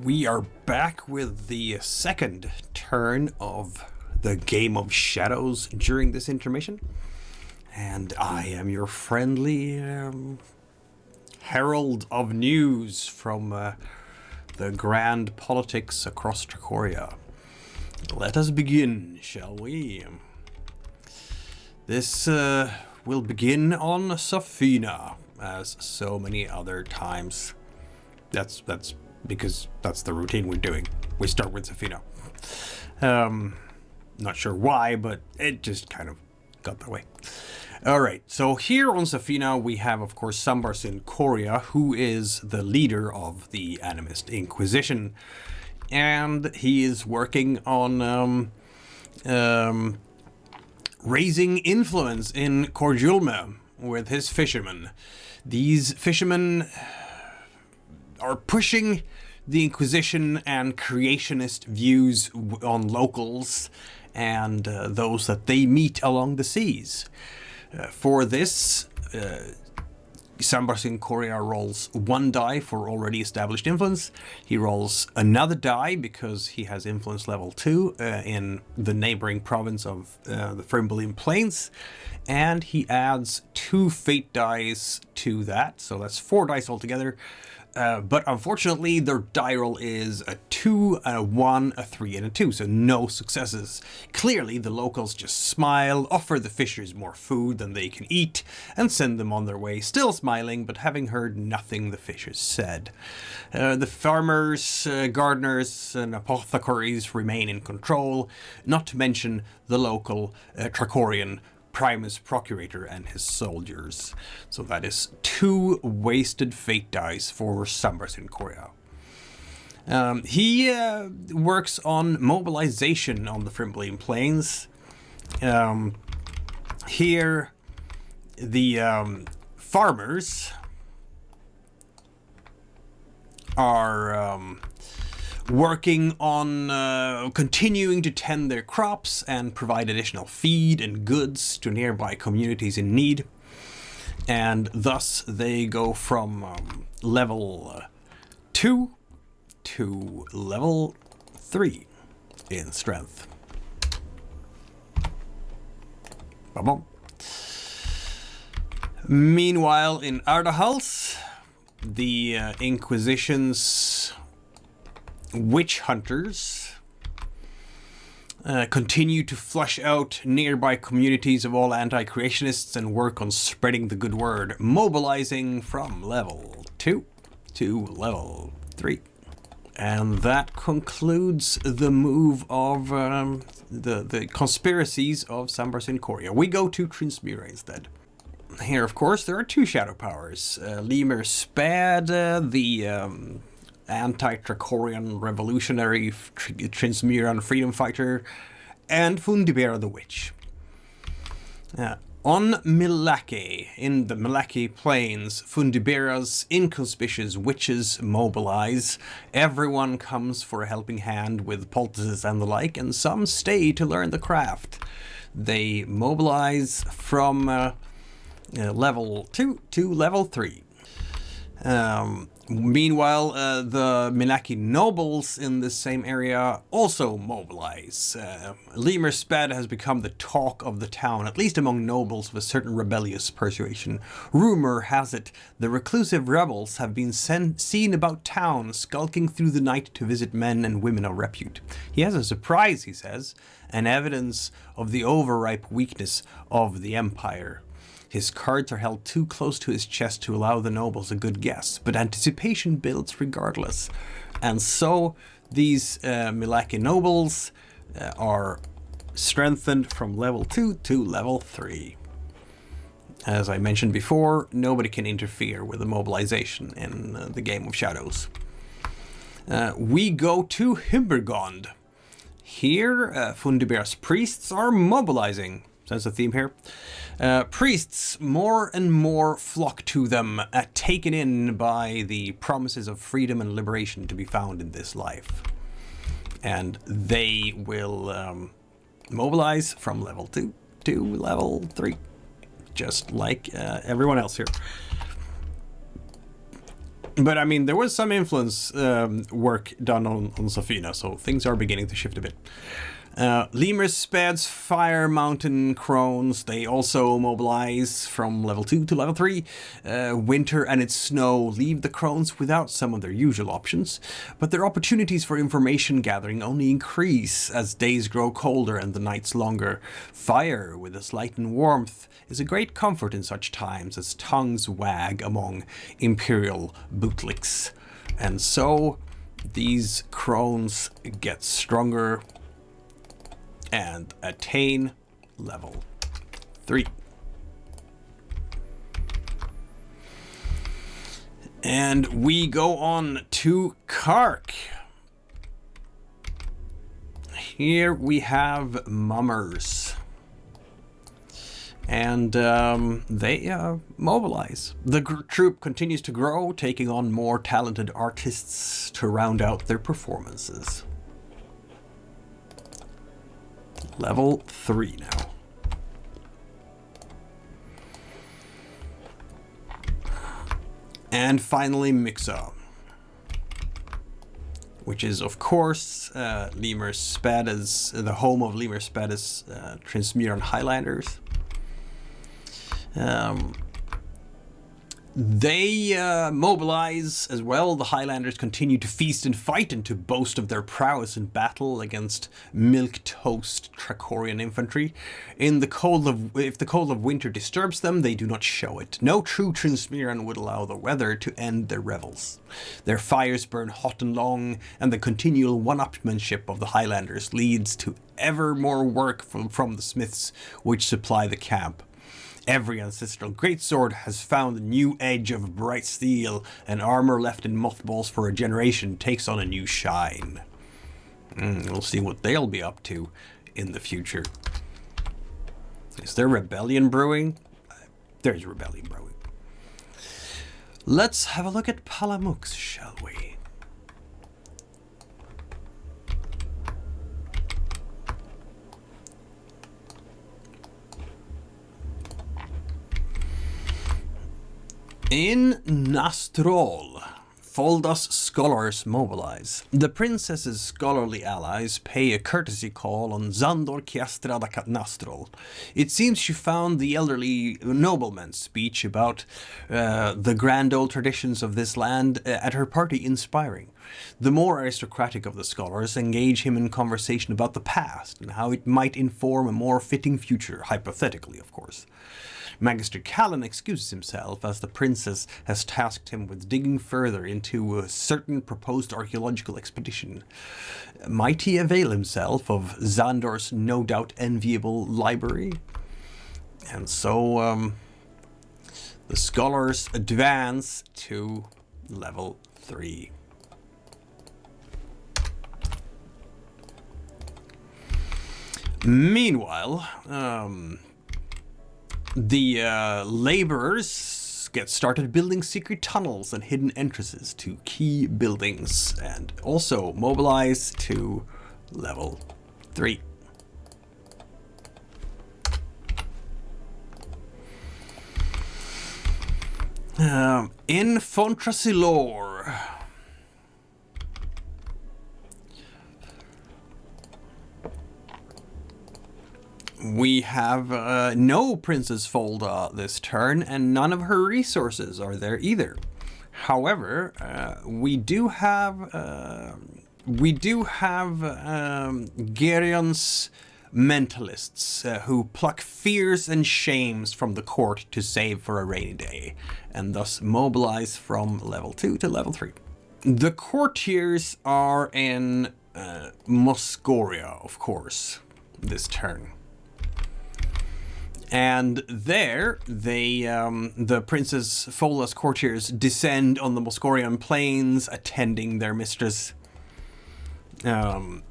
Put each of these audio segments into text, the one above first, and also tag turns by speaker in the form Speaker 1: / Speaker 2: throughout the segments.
Speaker 1: We are back with the second turn of the Game of Shadows during this intermission. And I am your friendly herald of news from the grand politics across Tricoria. Let us begin, shall we? This will begin on Safina, as so many other times. That's because that's the routine we're doing. We start with Safina. Not sure why, but it just kind of got that way. Alright, so here on Safina we have, of course, Sambarsin Korea, who is the leader of the Animist Inquisition. And he is working on raising influence in Korjulme with his fishermen. These fishermen are pushing the Inquisition and creationist views on locals and those that they meet along the seas. For this, Sambarsin Korea rolls one die for already established influence. He rolls another die because he has influence level 2 in the neighboring province of the Fimbulin Plains. And he adds 2 fate dice to that, so that's 4 dice altogether. But unfortunately, their die roll is a 2, a 1, a 3, and a 2, so no successes. Clearly, the locals just smile, offer the fishers more food than they can eat, and send them on their way, still smiling, but having heard nothing the fishers said. The farmers, gardeners, and apothecaries remain in control, not to mention the local Tricorian Primus Procurator and his soldiers. So that is 2 wasted fate dice for Sambarsin Korea. He works on mobilization on the Fimbulin Plains. Here, the farmers are working on continuing to tend their crops and provide additional feed and goods to nearby communities in need. And thus they go from level 2 to level 3 in strength. Ba-bum. Meanwhile, in Ardahals, the Inquisition's witch hunters continue to flush out nearby communities of all anti-creationists and work on spreading the good word, mobilizing from level 2 to level 3. And that concludes the move of the conspiracies of Sambarsin Korea. We go to Trinsmira instead. Here, of course, there are 2 shadow powers. Lemur Spad, the anti-Tricorian revolutionary Trinsmiran freedom fighter, and Fundibera the Witch. On Milaki, in the Milaki Plains, Fundibera's inconspicuous witches mobilize. Everyone comes for a helping hand with poultices and the like, and some stay to learn the craft. They mobilize from level 2 to level 3. Meanwhile, the Milaki nobles in this same area also mobilize. Lemur Spad has become the talk of the town, at least among nobles of a certain rebellious persuasion. Rumor has it the reclusive rebels have been seen about town, skulking through the night to visit men and women of repute. He has a surprise, he says, an evidence of the overripe weakness of the Empire. His cards are held too close to his chest to allow the nobles a good guess, but anticipation builds regardless. And so these Milaki nobles are strengthened from level 2 to level 3. As I mentioned before, nobody can interfere with the mobilization in the Game of Shadows. We go to Himbergond. Here, Fundibera's priests are mobilizing. Sense of theme here. Priests more and more flock to them, taken in by the promises of freedom and liberation to be found in this life. And they will mobilize from level 2 to level 3, just like everyone else here. But I mean, there was some influence work done on Safina, so things are beginning to shift a bit. Lemur Spad's Fire Mountain Crones, they also mobilize from level 2 to level 3. Winter and its snow leave the Crones without some of their usual options, but their opportunities for information gathering only increase as days grow colder and the nights longer. Fire, with its light and warmth, is a great comfort in such times as tongues wag among Imperial bootlicks. And so, these Crones get stronger and attain level 3. And we go on to Kark. Here we have Mummers. And they mobilize. The troop continues to grow, taking on more talented artists to round out their performances. Level 3 now. And finally, Mixa, which is, of course, Lemur Spada's, the home of Lemur Spada's Transmuran Highlanders. They mobilize as well. The Highlanders continue to feast and fight and to boast of their prowess in battle against milquetoast Tracorian infantry. If the cold of winter disturbs them, they do not show it. No true Transmuran would allow the weather to end their revels. Their fires burn hot and long, and the continual one-upmanship of the Highlanders leads to ever more work from the smiths which supply the camp. Every ancestral greatsword has found a new edge of bright steel, and armor left in mothballs for a generation takes on a new shine. We'll see what they'll be up to in the future. Is there rebellion brewing? There's rebellion brewing. Let's have a look at Palamux, shall we? In Nastrol, Folda's scholars mobilize. The princess's scholarly allies pay a courtesy call on Zandor Kiastrada Nastrol. It seems she found the elderly nobleman's speech about the grand old traditions of this land at her party inspiring. The more aristocratic of the scholars engage him in conversation about the past and how it might inform a more fitting future, hypothetically, of course. Magister Callan excuses himself as the princess has tasked him with digging further into a certain proposed archaeological expedition. Might he avail himself of Xandor's no doubt enviable library? And so the scholars advance to level 3. Meanwhile, the laborers get started building secret tunnels and hidden entrances to key buildings, and also mobilize to level 3. In Fontrasilor, we have no Princess Folda this turn, and none of her resources are there either. However, we do have Gerion's mentalists who pluck fears and shames from the court to save for a rainy day, and thus mobilize from level 2 to level 3. The courtiers are in Moscoria, of course, this turn. And there, the Princess Folda's courtiers descend on the Moscorian plains, attending their mistress. While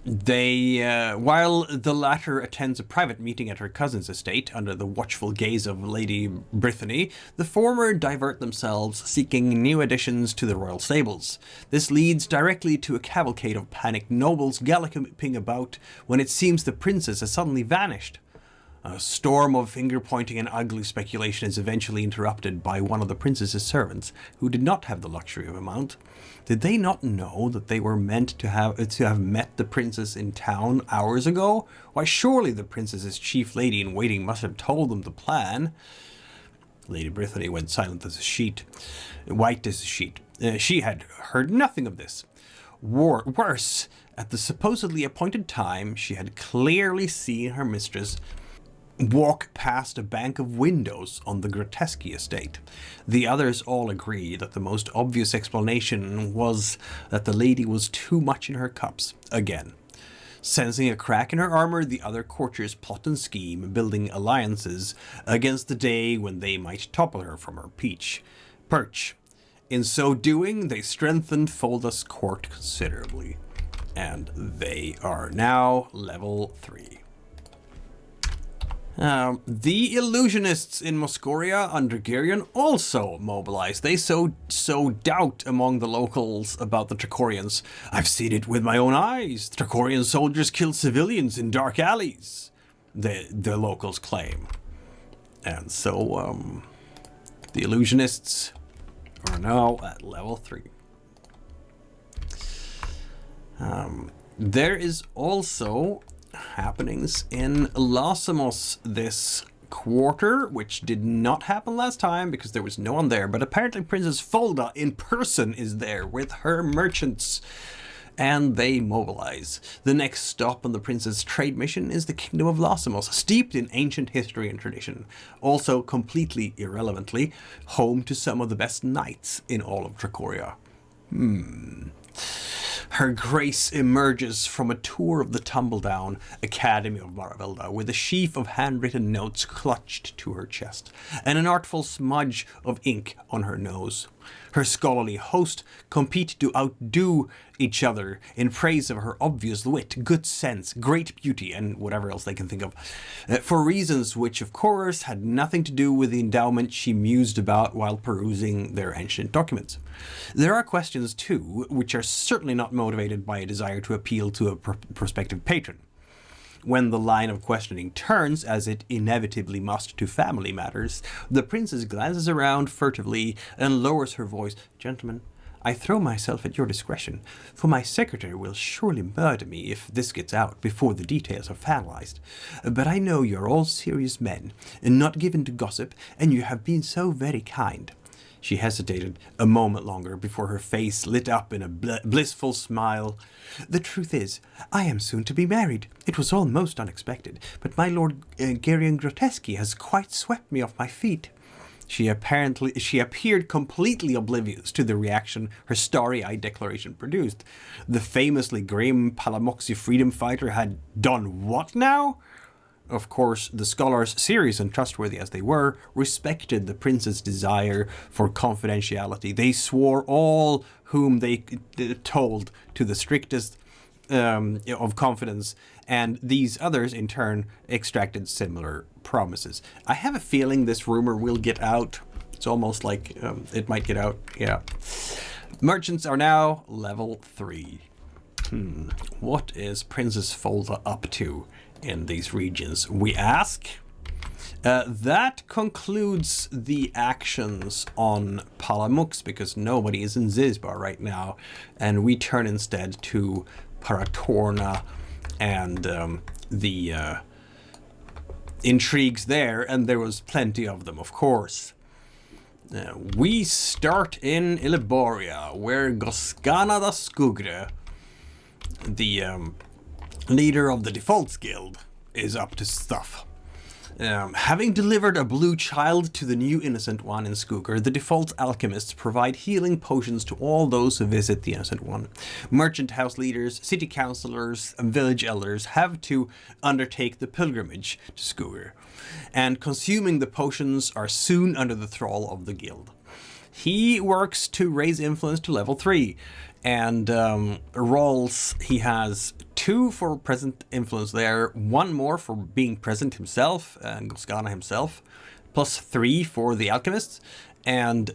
Speaker 1: the latter attends a private meeting at her cousin's estate under the watchful gaze of Lady Brittany, the former divert themselves, seeking new additions to the royal stables. This leads directly to a cavalcade of panicked nobles galloping about when it seems the princess has suddenly vanished. A storm of finger-pointing and ugly speculation is eventually interrupted by one of the princess's servants, who did not have the luxury of a mount. Did they not know that they were meant to have met the princess in town hours ago? Why, surely the princess's chief lady in waiting must have told them the plan. Lady Brittany went silent as a sheet, white as a sheet. She had heard nothing of this. Worse, at the supposedly appointed time, she had clearly seen her mistress walk past a bank of windows on the Grotesque estate. The others all agree that the most obvious explanation was that the lady was too much in her cups again. Sensing a crack in her armor, the other courtiers plot and scheme, building alliances against the day when they might topple her from her perch. In so doing, they strengthened Folda's court considerably, and they are now level 3. The illusionists in Moscoria under Gerion also mobilized. They sow doubt among the locals about the Tricorians. I've seen it with my own eyes. Tricorian soldiers kill civilians in dark alleys, the locals claim. And so, the illusionists are now at level 3. There is also happenings in Lasimos this quarter, which did not happen last time because there was no one there, but apparently Princess Folda in person is there with her merchants, and they mobilize. The next stop on the prince's trade mission is the kingdom of Lasimos, steeped in ancient history and tradition, also completely irrelevantly home to some of the best knights in all of Tricoria. Her Grace emerges from a tour of the Tumbledown Academy of Maravelda with a sheaf of handwritten notes clutched to her chest and an artful smudge of ink on her nose. Her scholarly host compete to outdo each other in praise of her obvious wit, good sense, great beauty, and whatever else they can think of, for reasons which, of course, had nothing to do with the endowment she mused about while perusing their ancient documents. There are questions, too, which are certainly not motivated by a desire to appeal to a prospective patron. When the line of questioning turns, as it inevitably must to family matters, the princess glances around furtively and lowers her voice. Gentlemen, I throw myself at your discretion, for my secretary will surely murder me if this gets out before the details are finalized. But I know you're all serious men, and not given to gossip, and you have been so very kind. She hesitated a moment longer before her face lit up in a blissful smile. The truth is, I am soon to be married. It was all most unexpected, but my lord Gerion Grotesque has quite swept me off my feet. She appeared completely oblivious to the reaction her starry-eyed declaration produced. The famously grim Palamoxi freedom fighter had done what now? Of course, the scholars, serious and trustworthy as they were, respected the prince's desire for confidentiality. They swore all whom they told to the strictest of confidence, and these others, in turn, extracted similar promises. I have a feeling this rumor will get out. It's almost like it might get out, yeah. Merchants are now level 3. What is Princess Folda up to in these regions, we ask? That concludes the actions on Palamux, because nobody is in Zizbar right now, and we turn instead to Paratorna and the intrigues there, and there was plenty of them, of course. We start in Iliboria, where Goskana da Skugre, the leader of the Defaults Guild, is up to stuff. Having delivered a blue child to the new innocent one in Skugr, the Default alchemists provide healing potions to all those who visit the innocent one. Merchant house leaders, city councillors, and village elders have to undertake the pilgrimage to Skugr, and consuming the potions are soon under the thrall of the guild. He works to raise influence to level 3, and roles, he has 2 for present influence there, 1 more for being present himself, and Goskana himself, plus 3 for the alchemists, and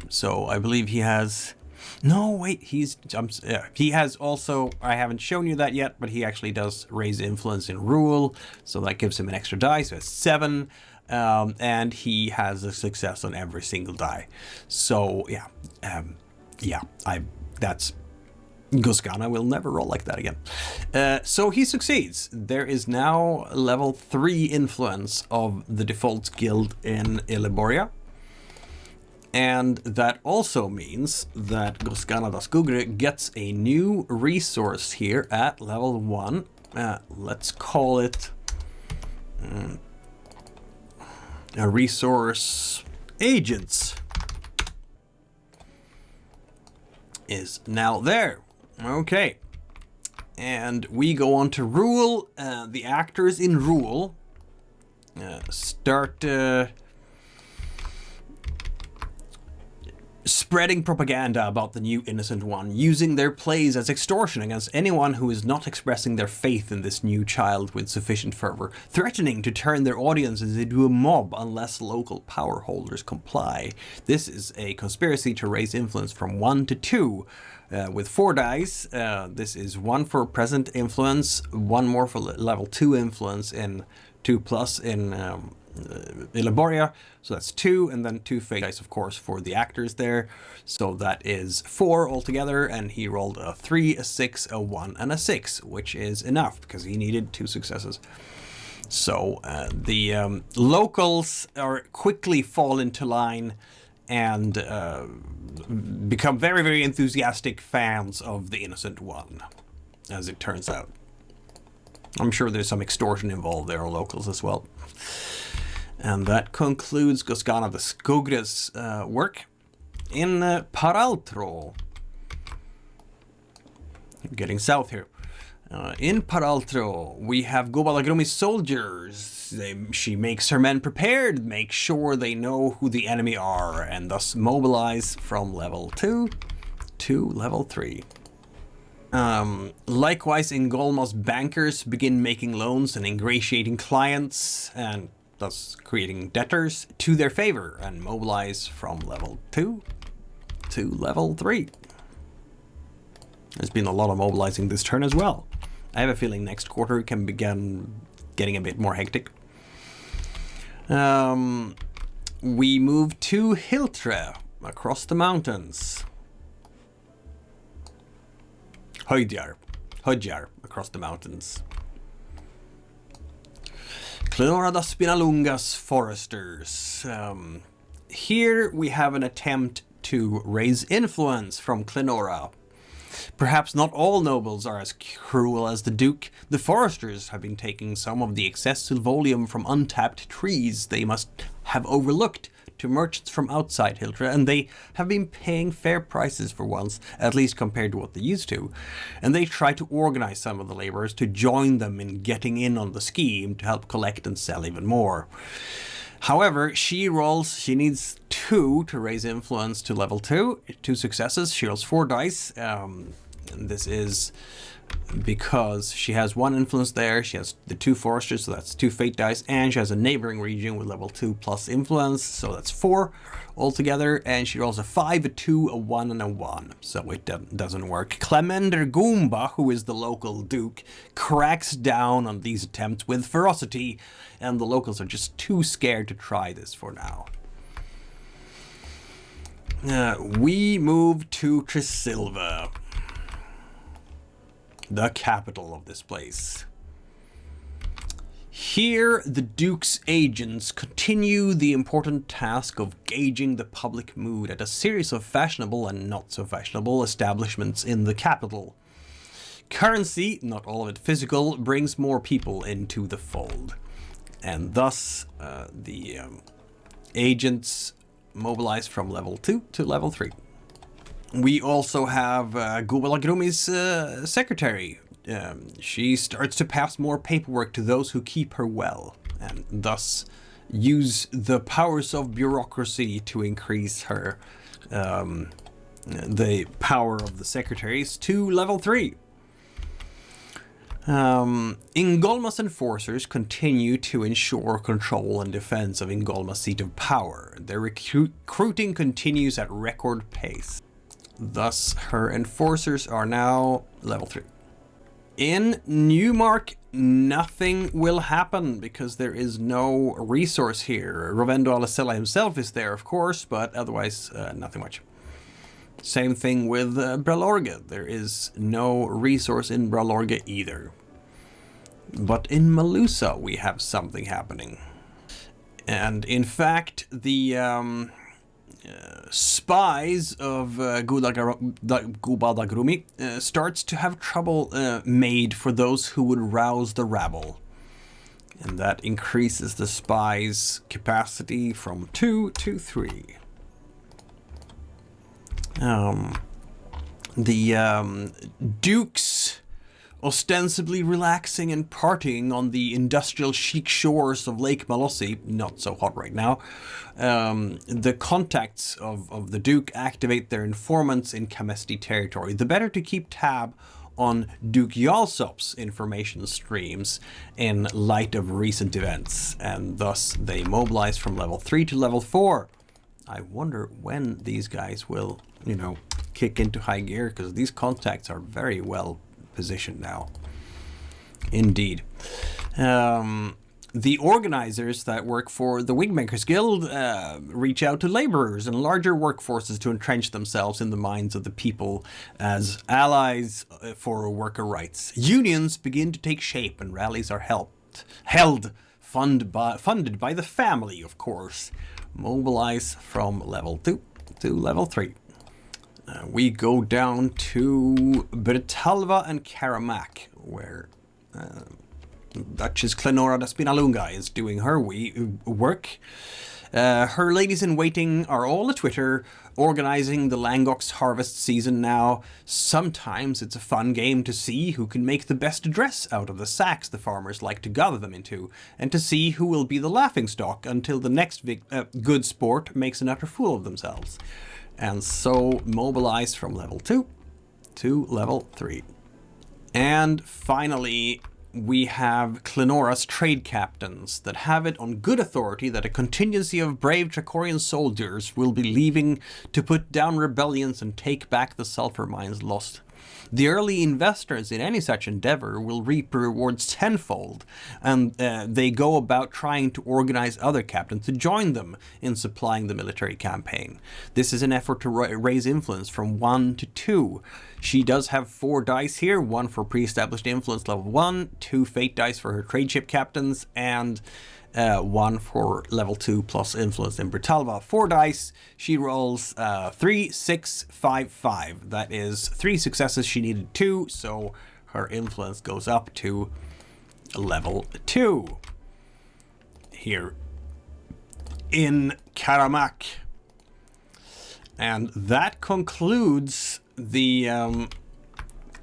Speaker 1: so I believe he has No, wait, he has also, I haven't shown you that yet, but he actually does raise influence in rule, so that gives him an extra die, so it's 7, and he has a success on every single die. So, yeah, that's... Gusgana will never roll like that again. So he succeeds. There is now level 3 influence of the default guild in Iliboria. And that also means that Gusgana das Gugre gets a new resource here at level 1. Let's call it a resource agents. Is now there. Okay. And we go on to rule. The actors in rule start spreading propaganda about the new Innocent One, using their plays as extortion against anyone who is not expressing their faith in this new child with sufficient fervor, threatening to turn their audiences into a mob unless local power holders comply. This is a conspiracy to raise influence from 1 to 2, with 4 dice. This is 1 for present influence, 1 more for level 2 influence, and 2+ in Iliboria, so that's 2, and then 2 fake dice, of course, for the actors there. So that is 4 altogether, and he rolled a 3, a 6, a 1, and a 6, which is enough because he needed 2 successes. So the locals quickly fall into line and become very, very enthusiastic fans of the Innocent One, as it turns out. I'm sure there's some extortion involved there, locals as well. And that concludes Gusgana das Gugre's work. In Paraltro, getting south here. In Paraltro, we have Gobalagrumi's soldiers. She makes her men prepared, make sure they know who the enemy are, and thus mobilize from level 2 to level 3. Likewise, Ingolma's bankers begin making loans and ingratiating clients, and thus creating debtors to their favor, and mobilize from level 2 to level 3. There's been a lot of mobilizing this turn as well. I have a feeling next quarter can begin getting a bit more hectic. We move to Hiltre, across the mountains. Hodjar, across the mountains. Clenora das Spinalungas foresters. Here we have an attempt to raise influence from Clenora. Perhaps not all nobles are as cruel as the Duke. The foresters have been taking some of the excessive volume from untapped trees they must have overlooked to merchants from outside Hiltra, and they have been paying fair prices for once, at least compared to what they used to. And they try to organize some of the laborers to join them in getting in on the scheme to help collect and sell even more. However, she needs 2 to raise influence to level 2, 2 successes. She rolls 4 dice. And this is because she has 1 influence there, she has the 2 foresters, so that's 2 fate dice, and she has a neighboring region with level 2 plus influence, so that's 4 altogether, and she rolls a 5, a 2, a 1, and a 1, so it doesn't work. Clemender Goomba, who is the local duke, cracks down on these attempts with ferocity, and the locals are just too scared to try this for now. We move to Trisilva, the capital of this place. Here, the Duke's agents continue the important task of gauging the public mood at a series of fashionable and not so fashionable establishments in the capital. Currency, not all of it physical, brings more people into the fold. And thus, the agents mobilize from level 2 to level 3. We also have Gubalagrumi's secretary. She starts to pass more paperwork to those who keep her well, and thus use the powers of bureaucracy to increase her the power of the secretaries to level 3. Ingolma's enforcers continue to ensure control and defense of Ingolma's seat of power. Their recruiting continues at record pace. Thus, her enforcers are now level 3. In Newmark, nothing will happen because there is no resource here. Rovendo Alicella himself is there, of course, but otherwise, nothing much. Same thing with Bralorga. There is no resource in Bralorga either. But in Malusa, we have something happening. And in fact, the spies of Gubadagrumi starts to have trouble made for those who would rouse the rabble. And that increases the spies' capacity from 2 to 3. The Dukes ostensibly relaxing and partying on the industrial chic shores of Lake Malossi, not so hot right now. The contacts of the Duke activate their informants in Kamesti territory, the better to keep tab on Duke Yalsop's information streams in light of recent events, and thus they mobilize from level 3 to level 4. I wonder when these guys will, you know, kick into high gear, because these contacts are very well positioned now. Indeed. The organizers that work for the Wigmakers Guild reach out to laborers and larger workforces to entrench themselves in the minds of the people as allies for worker rights. Unions begin to take shape and rallies are funded by the family, of course. Mobilize from level 2 to level 3. We go down to Bertalva and Karamak, where Duchess Clenora da Spinalunga is doing her work. Her ladies-in-waiting are all a Twitter, organizing the Langox harvest season now. Sometimes it's a fun game to see who can make the best dress out of the sacks the farmers like to gather them into, and to see who will be the laughingstock until the next good sport makes an utter fool of themselves. And so mobilize from level 2 to level 3. And finally, we have Clenora's trade captains that have it on good authority that a contingency of brave Tracorian soldiers will be leaving to put down rebellions and take back the sulfur mines lost. The early investors in any such endeavor will reap rewards tenfold, and they go about trying to organize other captains to join them in supplying the military campaign. This is an effort to raise influence from 1 to 2. She does have 4 dice here, 1 for pre-established influence level 1, 2 fate dice for her trade ship captains, and 1 for level 2 plus influence in Bertalva. 4 dice, she rolls 3, 6, 5, 5. That is 3 successes, she needed 2, so her influence goes up to level 2. Here in Karamak. And that concludes the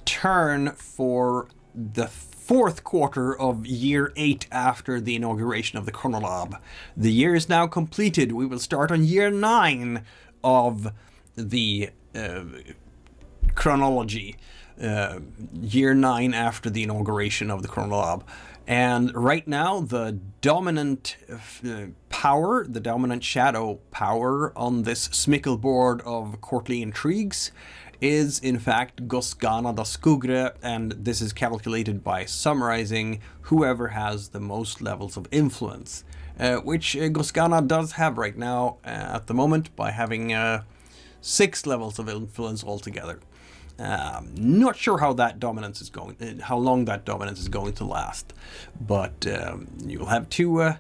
Speaker 1: turn for the 4th quarter of year 8 after the inauguration of the Chronolob. The year is now completed. We will start on year 9 of the chronology. Year 9 after the inauguration of the Chronolob. And right now, the dominant power, the dominant shadow power on this Smickle board of courtly intrigues is in fact Gosgana da Skugre, and this is calculated by summarizing whoever has the most levels of influence, which Gosgana does have right now at the moment by having 6 levels of influence altogether. Not sure how that dominance is going, how long that dominance is going to last, but you'll have to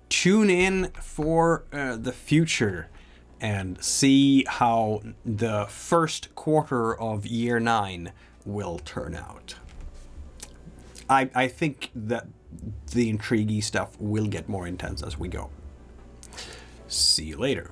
Speaker 1: tune in for the future and see how the first quarter of year 9 will turn out. I think that the intriguey stuff will get more intense as we go. See you later.